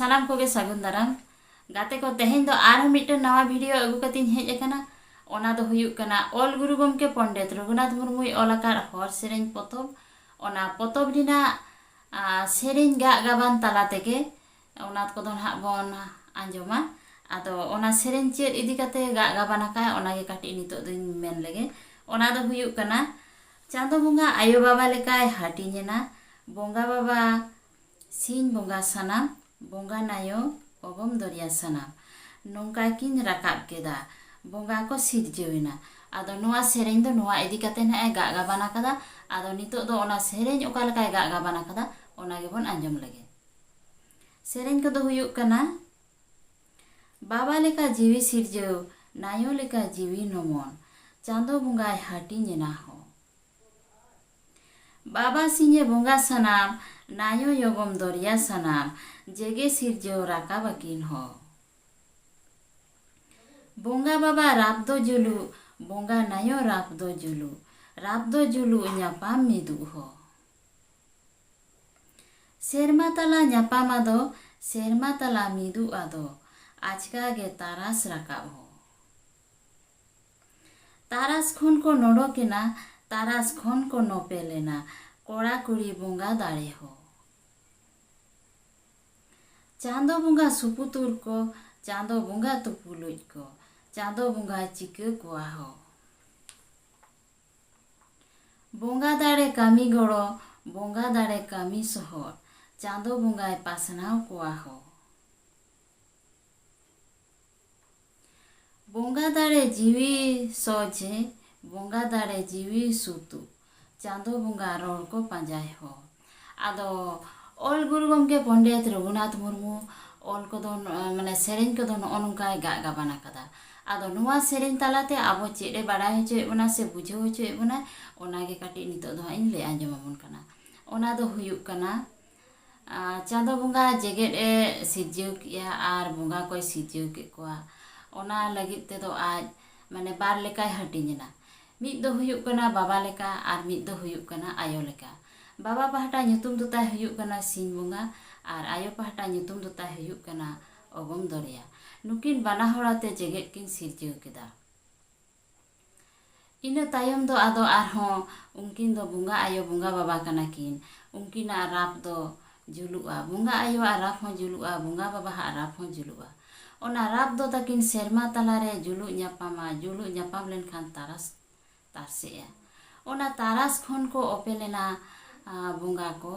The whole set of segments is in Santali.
सानाम कोगे सागुन दाराम गाते को तेहें दो आर मिट्टन नवा वीडियो अगु कतिन हेज अकना ओना दो हुयुग कना ऑल गुरु गमके पंडित रघुनाथ मुर्मुई ओलाकार हर सेरेंज पतब ओना पतब दिना सेरेंज गा गाबान तला तेगे ओना कोदो हां बोन आंजोमा आदो ओना सेरेंज चेद इदी कते गा गाबान का ओना गे काटी नितो दिन मेन लेगे ओना दो हुयुग कना चांदो बोंगा आयो बाबा लेकाय हाटिनेना बोंगा बाबा सिंह बोंगा सानाम बोंगा नायो अगम दरिया सानाम नोंका किन राकाब केदा बोंगा को सिरजेवना आदो नोआ सेरेंज दो नोआ इदी कते ना गा गाबान कदा आदो नितो दो ओना सेरेंज ओका लेकाय गा गाबान कदा ओना गेबोन आंजम लेगे सेरेंज को दो हुयुग कना बाबा लेका जीवी सिरजेव नायो लेका जीवी नमन चांदो बोंगाय हाटिनेना हो बाबा सिंहे बोंगा सानाम नायो योगम दरिया सानाम जेगे सिरजेव राकाबाकिन हो बोंगा बाबा राबदो जुलु बोंगा नायो राबदो जुलु न्यापाम मिदु हो सेरमा तला न्यापाम आदो सेरमा तला मिदु आदो आचका गे तारास राकाब हो तारास खन को नोडोकेना तारास खन को नोपेलेना कोड़ा कुड़ी बोंगा दाड़े हो चांदो बोंगा सुपुतुर को चांदो बोंगा तुपुलुज को चांदो बोंगा चिके कोआ हो बोंगा दाड़े कामी गड़ो बोंगा दाड़े कामी सहर चांदो बोंगाय पासनाव कोआ हो बोंगा दाड़े जीवी सोजे बोंगा दाड़े जीवी सुतु चांदो बोंगा रोल को पांजाय हो आदो ऑल गुरु गमके पंडित रघुनाथ मुर्मू ऑल को दो माने सेरेंज को दो नोनकाय गा गाबान कदा आदो नुआ सेरेंज तालाते आबो चेडे बाड़ाय होचोय बना से बुझाव होचोय बना ओना गे काटी नितो दो इन ले आंजमाबोन कना ओना दो हुयुग कना चांदो बोंगा जेगेट ए सिरजेव किया आर बोंगा कोय सिरजेव के कोआ ओना लगित ते दो आज माने बार लेकाय हाटिनेना मिद दो हुयुग कना बाबा लेका आर मिद दो हुयुग कना आयो लेका बाबा पहाटा nyutum दो ताय हुयुग कना सिंह बोंगा आर आयो पहाटा nyutum दो ताय हुयुग कना अगम दरिया नुकिन बाना होड़ाते जेगेट किन सिरजेव केदा इना तायम दो आदो आरहों उनकिन दो बोंगा आयो बोंगा बाबा कना किन उनकिना राप दो जुलुआ बोंगा आयो आ राप हों जुलुआ बोंगा बाबा हा राप हों जुलुआ ओना राप दो तकिन सेरमा तलारे जुलु न्यापाम लेनखान तारास तारसेया ओना तारास खन को ओपेलेना बोंगा को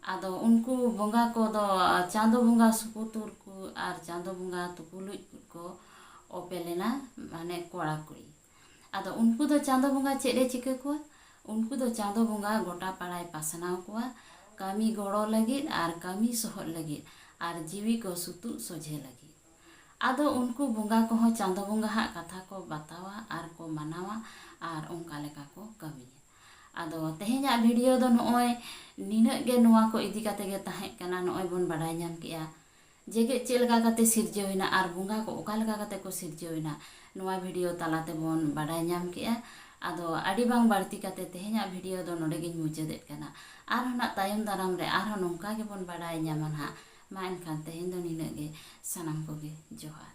आदो उनको बोंगा को दो चांदो बोंगा सुपुतुर को आर चांदो बोंगा तुपुलुज को ओपेलेना माने कोड़ा कुड़ी आदो उनको दो चांदो बोंगा चेडे चिके को उनको दो चांदो बोंगा गोटा पाड़ाय पासनाव कोआ कामी गड़ो लगित आर कामी सहर लगित आर जीवी को सुतु सोझे लगित आदो उनको बोंगा को हो चांदो बोंगा हा कथा को बतावा आर को मानावा आर उनका लेका को कमिया आदो तेहेंया वीडियो दो नोय निना गे नोआ को इदी काते गे ताहे कना नोय बोन बाडाय नाम किया जेगे चेलगा काते सिरजेवना आर बोंगा को ओका लेका काते को सिरजेवना नोआ वीडियो तालाते बोन बाडाय नाम किया आदो आडी बांग बाड़ती काते तेहेंया वीडियो दो नोडे गिन मुचादेत कना आर होना तायम दाराम रे आर नोंका गे बोन बाडाय नामा हा मा एनखान तेहें दो निना गे सानाम को गे जोहार।